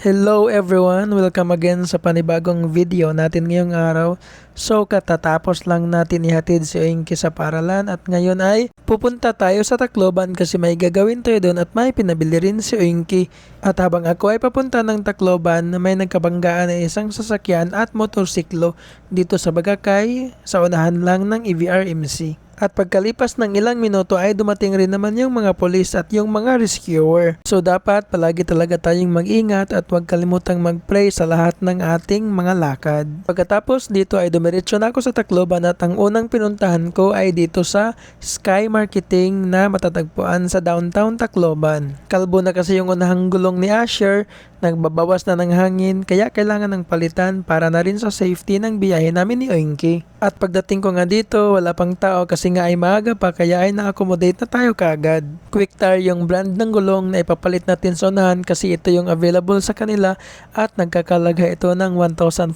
Hello everyone! Welcome again sa panibagong video natin ngayong araw. So katatapos lang natin ihatid si Oinky sa paralan at ngayon ay pupunta tayo sa Tacloban kasi may gagawin tayo doon at may pinabili rin si Oinky. At habang ako ay papunta ng Tacloban, may nagkabanggaan na isang sasakyan at motorsiklo dito sa Bagakay sa unahan lang ng EVRMC. At pagkalipas ng ilang minuto ay dumating rin naman yung mga polis at yung mga rescuer. So dapat palagi talaga tayong mag-ingat at huwag kalimutang mag-pray sa lahat ng ating mga lakad. Pagkatapos dito ay dumiretso na ako sa Tacloban at ang unang pinuntahan ko ay dito sa Sky Marketing na matatagpuan sa downtown Tacloban. Kalbo na kasi yung unahang gulong ni Asher, nagbabawas na ng hangin kaya kailangan ng palitan para na rin sa safety ng biyahe namin ni Oinky. At pagdating ko nga dito wala pang tao kasi nga ay maaga pa kaya ay na-accommodate na tayo kaagad. Quick Tire yung brand ng gulong na ipapalit natin sa unahan kasi ito yung available sa kanila at nagkakalaga ito ng 1,452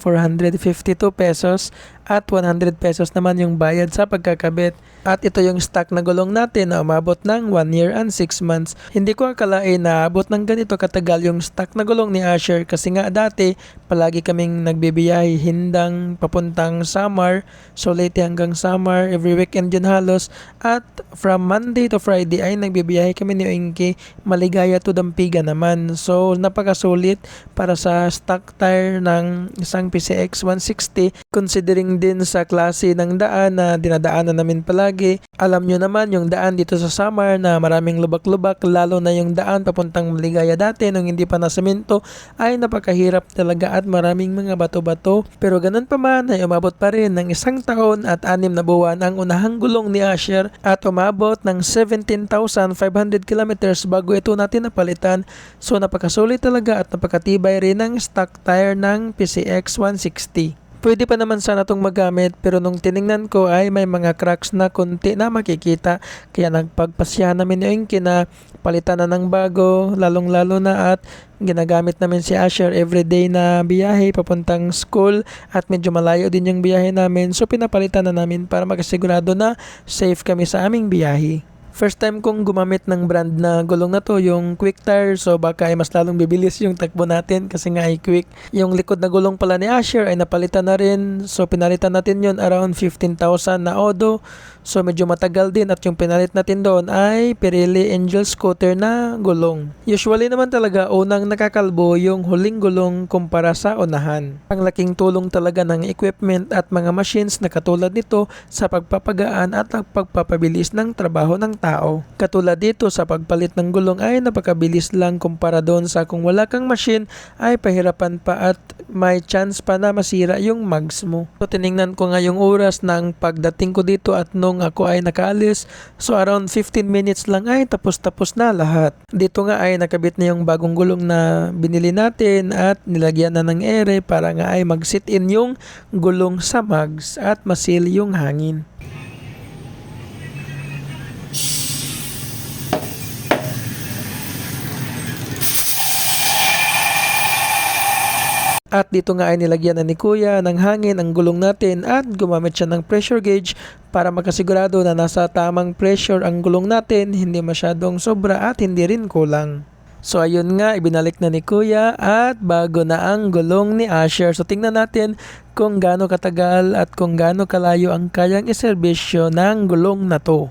pesos at 100 pesos naman yung bayad sa pagkakabit. At ito yung stock na gulong natin na umabot ng 1 year and 6 months. Hindi ko akalain na abot ng ganito katagal yung stock na gulong ni Asher kasi nga dati palagi kaming nagbibiyahe hindang papuntang Samar. So late hanggang Samar, every weekend yun halos. At from Monday to Friday ay nagbibiyahe kami ni Oinky, Maligaya to Dampiga naman. So napakasulit para sa stock tire ng isang PCX 160 considering din sa klase ng daan na dinadaanan namin palagi. Alam nyo naman yung daan dito sa Samar na maraming lubak-lubak, lalo na yung daan papuntang Maligaya dati nung hindi pa na semento ay napakahirap talaga at maraming mga bato-bato. Pero ganun pa man ay umabot pa rin ng 1 taon at 6 na buwan ang unahang gulong ni Asher at umabot ng 17,500 kilometers bago ito natin napalitan. So napakasulit talaga at napakatibay rin ng stock tire ng PCX 160. Pwede pa naman sana itong magamit pero nung tiningnan ko ay may mga cracks na konti na makikita kaya nagpagpasya namin yung na palitan na ng bago lalong lalo na at ginagamit namin si Asher everyday na biyahe papuntang school at medyo malayo din yung biyahe namin so pinapalitan na namin para makasigurado na safe kami sa aming biyahe. First time kong gumamit ng brand na gulong na to, yung Quick Tire, so baka ay mas lalong bibilis yung takbo natin kasi nga ay quick. Yung likod na gulong pala ni Asher ay napalitan na rin, so pinalitan natin yun around 15,000 na Odo. So medyo matagal din at yung pinalit natin doon ay Pirelli Angel Scooter na gulong. Usually naman talaga unang nakakalbo yung huling gulong kumpara sa unahan. Ang laking tulong talaga ng equipment at mga machines na katulad nito sa pagpapagaan at pagpapabilis ng trabaho ng tao. Katulad dito sa pagpalit ng gulong ay napakabilis lang kumpara doon sa kung wala kang machine ay pahirapan pa at may chance pa na masira yung mags mo. So tiningnan ko nga yung oras ng pagdating ko dito at nung ako ay nakaalis. So around 15 minutes lang ay tapos na lahat. Dito nga ay nakabit na yung bagong gulong na binili natin at nilagyan na ng ere para nga ay mag-sit in yung gulong sa mags at masil yung hangin. At dito nga ay nilagyan na ni Kuya ng hangin ang gulong natin at gumamit siya ng pressure gauge para makasigurado na nasa tamang pressure ang gulong natin, hindi masyadong sobra at hindi rin kulang. So ayun nga, ibinalik na ni Kuya at bago na ang gulong ni Asher. So tingnan natin kung gaano katagal at kung gaano kalayo ang kayang iserbisyo ng gulong na to.